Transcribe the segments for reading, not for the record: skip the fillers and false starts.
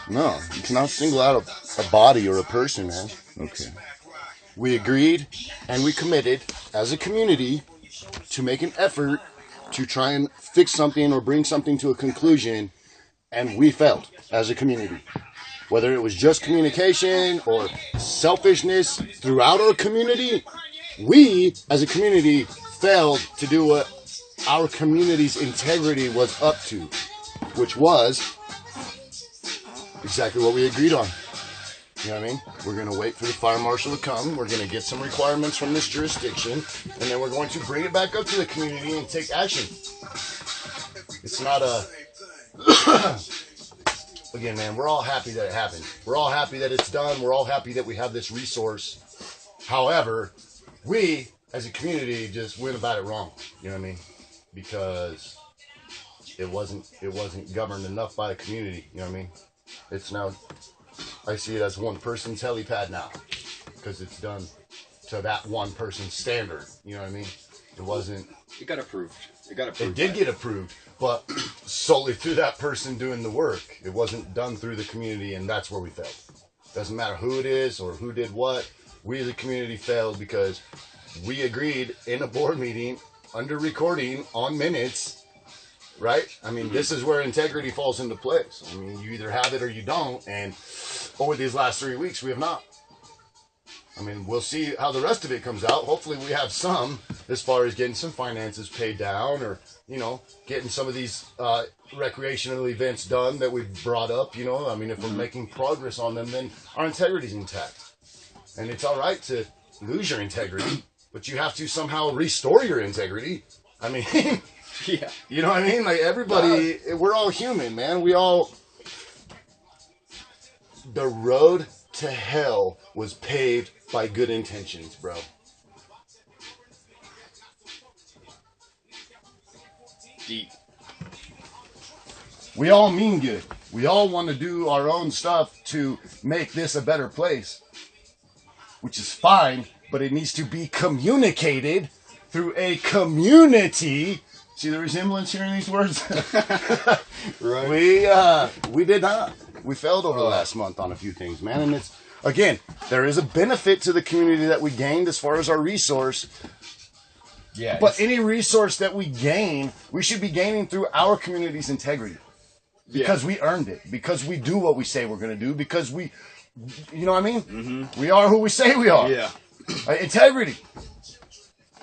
No, you cannot single out a body or a person, man. Okay. We agreed and we committed as a community to make an effort to try and fix something or bring something to a conclusion, and we failed as a community. Whether it was just communication or selfishness throughout our community, we as a community failed to do what our community's integrity was up to, which was exactly what we agreed on. You know what I mean? We're going to wait for the fire marshal to come. We're going to get some requirements from this jurisdiction, and then we're going to bring it back up to the community and take action. It's not a... Again, man, we're all happy that it happened. We're all happy that it's done. We're all happy that we have this resource. However, we, as a community, just went about it wrong. You know what I mean? Because it wasn't governed enough by the community. You know what I mean? It's now... I see it as one person's helipad now, because it's done to that one person's standard. You know what I mean? It wasn't. It got approved. It did get approved, but solely through that person doing the work. It wasn't done through the community, and that's where we failed. Doesn't matter who it is or who did what. We as a community failed because we agreed in a board meeting under recording on minutes. Right? I mean, this is where integrity falls into place. I mean, you either have it or you don't. And over these last 3 weeks, we have not. I mean, we'll see how the rest of it comes out. Hopefully we have some as far as getting some finances paid down or, you know, getting some of these recreational events done that we've brought up. You know, I mean, if we're making progress on them, then our integrity's intact. And it's all right to lose your integrity, but you have to somehow restore your integrity. I mean... Yeah. You know what I mean? Like, everybody, we're all human, man. We all... The road to hell was paved by good intentions, bro. Deep. We all mean good. We all want to do our own stuff to make this a better place. Which is fine, but it needs to be communicated through a community... See the resemblance here in these words? Right. We did not. We failed over the last month on a few things, man. And it's, again, there is a benefit to the community that we gained as far as our resource. Yeah. But any resource that we gain, we should be gaining through our community's integrity. Because we earned it. Because we do what we say we're going to do. Because we, you know what I mean? Mm-hmm. We are who we say we are. Yeah. Integrity.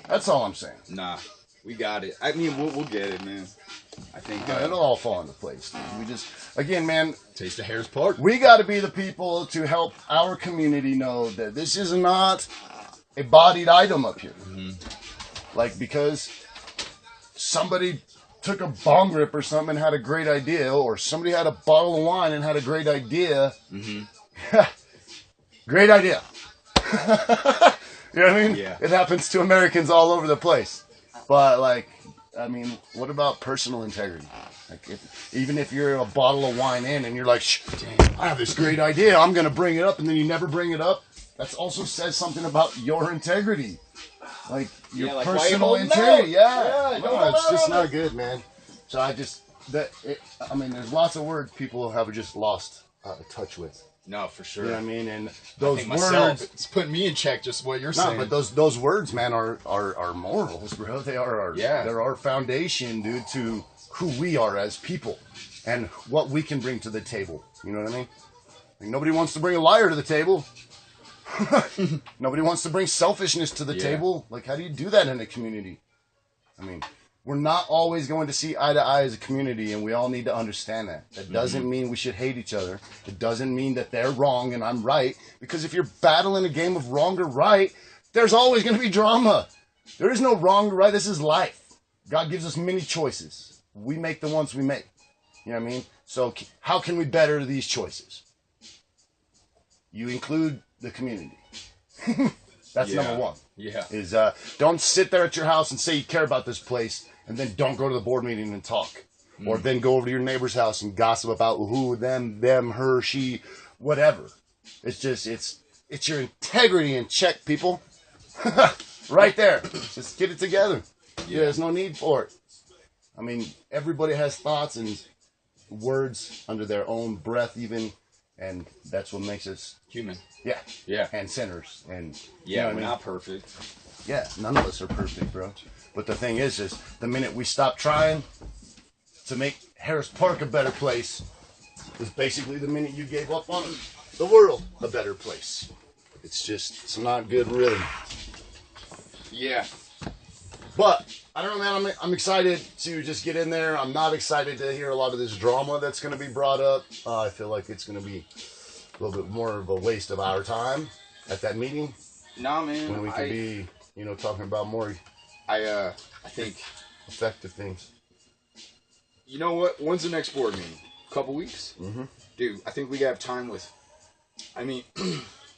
That's all I'm saying. Nah. We got it. I mean, we'll get it, man. I think it'll all fall into place. Dude. We just, again, man. Taste the Harris Park. We got to be the people to help our community know that this is not a bodied item up here. Mm-hmm. Like, because somebody took a bong rip or something and had a great idea, or somebody had a bottle of wine and had a great idea. Mm-hmm. Great idea. You know what I mean? Yeah. It happens to Americans all over the place. But, like, I mean, what about personal integrity? Like, even if you're a bottle of wine in and you're like, damn, I have this great idea, I'm going to bring it up, and then you never bring it up, that also says something about your integrity. Like, your like, personal integrity. Yeah. No, it's just not good, man. So I mean, there's lots of words people have just lost touch with. No, for sure. You know what I mean? And those words... It's putting me in check, just what you're saying. No, but those words, man, are morals, bro. They are they're our foundation, dude, to who we are as people and what we can bring to the table. You know what I mean? Like, nobody wants to bring a liar to the table. Nobody wants to bring selfishness to the table. Like, how do you do that in a community? I mean... We're not always going to see eye to eye as a community, and we all need to understand that. That doesn't mean we should hate each other. It doesn't mean that they're wrong and I'm right, because if you're battling a game of wrong or right, there's always going to be drama. There is no wrong or right. This is life. God gives us many choices. We make the ones we make. You know what I mean? So how can we better these choices? You include the community. That's number one. Yeah. Is don't sit there at your house and say you care about this place, and then don't go to the board meeting and talk. Or then go over to your neighbor's house and gossip about who, them, her, she, whatever. It's just, it's your integrity in check, people. Right there. Just get it together. Yeah, there's no need for it. I mean, everybody has thoughts, and words under their own breath even, and that's what makes us human. Yeah, and sinners, and we're not perfect. Yeah, none of us are perfect, bro. But the thing is the minute we stop trying to make Harris Park a better place is basically the minute you gave up on the world a better place. It's not good, really. Yeah. But I don't know, man. I'm excited to just get in there. I'm not excited to hear a lot of this drama that's going to be brought up. I feel like it's going to be a little bit more of a waste of our time at that meeting. Nah, man. When we could be, talking about more. I think effective things. You know what? When's the next board meeting? A couple weeks? Mm-hmm. Dude, I think we have time with. I mean,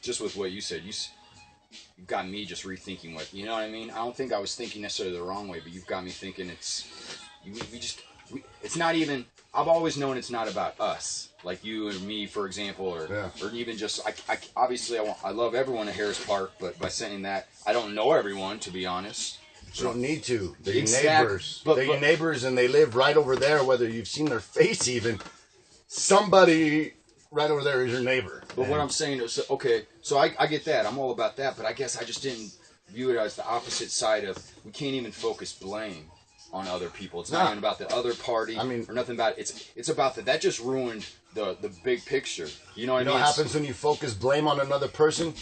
just with what you said, you got me just rethinking what, you know what I mean? I don't think I was thinking necessarily the wrong way, but you've got me thinking it's not even, I've always known it's not about us, like you and me, for example, or even just, obviously I love everyone at Harris Park, but by saying that, I don't know everyone, to be honest. You don't need to. They're your neighbors. They're your neighbors, and they live right over there, whether you've seen their face even. Somebody right over there is your neighbor. But what I'm saying is, okay, so I get that. I'm all about that, but I guess I just didn't view it as the opposite side of, we can't even focus blame on other people. It's not even about the other party or nothing about it. It's about that. That just ruined the big picture. You know what I mean? You know what happens when you focus blame on another person?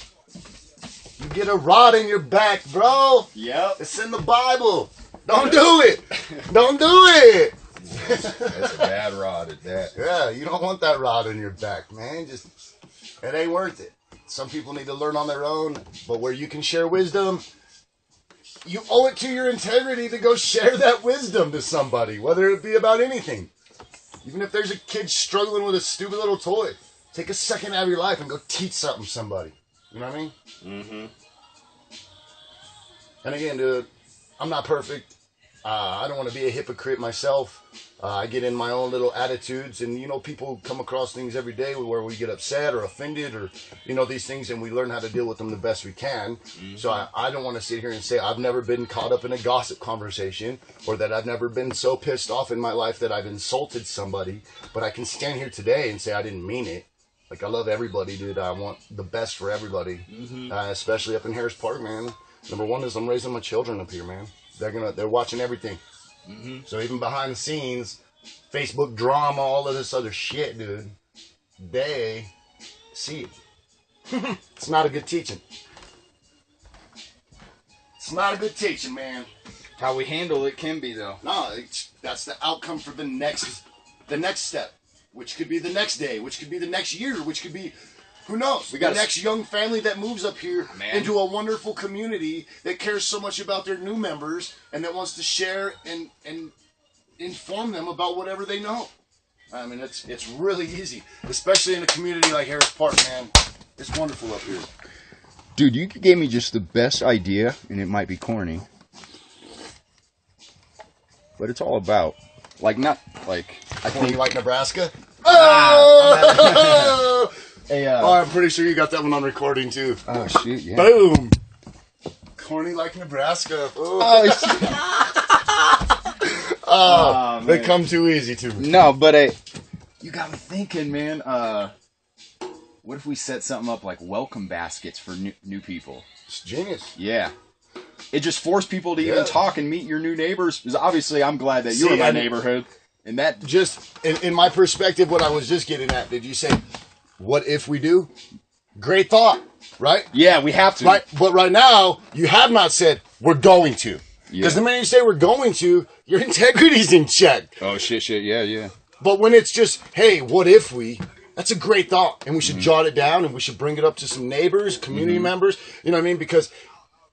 You get a rod in your back, bro. Yep. It's in the Bible. Don't do it. Don't do it. That's a bad rod at that. Yeah, you don't want that rod in your back, man. It ain't worth it. Some people need to learn on their own, but where you can share wisdom, you owe it to your integrity to go share that wisdom to somebody, whether it be about anything. Even if there's a kid struggling with a stupid little toy, take a second out of your life and go teach something to somebody. You know what I mean? Mm-hmm. And again, dude, I'm not perfect. I don't want to be a hypocrite myself. I get in my own little attitudes, and people come across things every day where we get upset or offended, or these things, and we learn how to deal with them the best we can. Mm-hmm. So I don't want to sit here and say I've never been caught up in a gossip conversation, or that I've never been so pissed off in my life that I've insulted somebody. But I can stand here today and say I didn't mean it. Like, I love everybody, dude. I want the best for everybody, especially up in Harris Park, man. Number one is I'm raising my children up here, man. They're watching everything. Mm-hmm. So even behind the scenes, Facebook drama, all of this other shit, dude, they see it. It's not a good teaching. It's not a good teaching, man. How we handle it can be, though. No, that's the outcome for the next step. Which could be the next day, which could be the next year, which could be, who knows, the next young family that moves up here into a wonderful community that cares so much about their new members and that wants to share and inform them about whatever they know. I mean, it's really easy, especially in a community like Harris Park, man. It's wonderful up here. Dude, you gave me just the best idea, and it might be corny, but it's all about, I think like Nebraska. Oh! Hey, I'm pretty sure you got that one on recording too. Oh shit! Yeah. Boom. Corny like Nebraska. Oh, they come too easy to me. No, but you got me thinking, man. What if we set something up like welcome baskets for new people? It's genius. Yeah. It just forced people to even talk and meet your new neighbors. Because obviously, I'm glad that you're in my neighborhood. And that just, in my perspective, what I was just getting at, did you say, what if we do? Great thought, right? Yeah, we have to. Right, but right now, you have not said, we're going to. Because the minute you say we're going to, your integrity's in check. Oh, shit, yeah. But when it's just, hey, what if we... That's a great thought. And we should jot it down, and we should bring it up to some neighbors, community members. You know what I mean? Because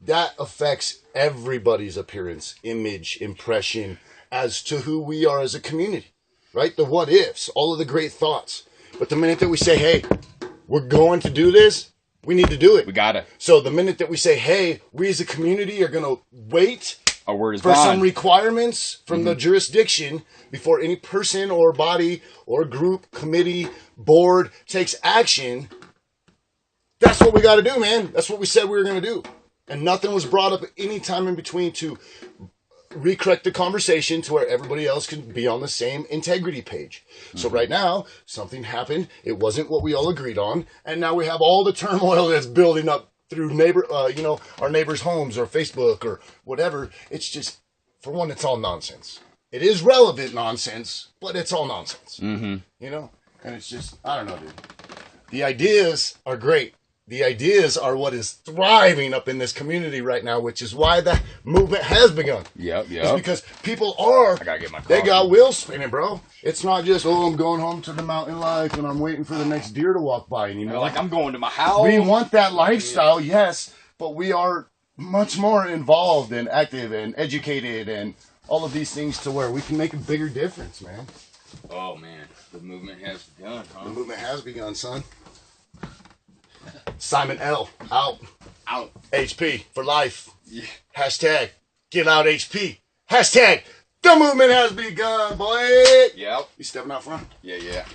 that affects everybody's appearance, image, impression, as to who we are as a community, right? The what ifs, all of the great thoughts. But the minute that we say, hey, we're going to do this, we need to do it. We got it. So the minute that we say, hey, we as a community are going to wait our word is for some requirements from the jurisdiction before any person or body or group, committee, board takes action, that's what we got to do, man. That's what we said we were going to do. And nothing was brought up at any time in between to recorrect the conversation to where everybody else can be on the same integrity page. So right now, something happened. It wasn't what we all agreed on, and now we have all the turmoil that's building up through our neighbors' homes or Facebook or whatever. It's just, for one, it's all nonsense. It is relevant nonsense, but it's all nonsense. And it's just, I don't know, dude. The ideas are great. The ideas are what is thriving up in this community right now, which is why the movement has begun. Yep. It's because people are, I gotta get my they got wheels spinning, bro. It's not just, I'm going home to the mountain life and I'm waiting for the next deer to walk by. And, like I'm going to my house. We want that lifestyle, yes, but we are much more involved and active and educated and all of these things to where we can make a bigger difference, man. Oh, man. The movement has begun, huh? The movement has begun, son. Simon L. Out. HP for life. Yeah. Hashtag get out HP. Hashtag the movement has begun, boy. Yep. You stepping out front? Yeah.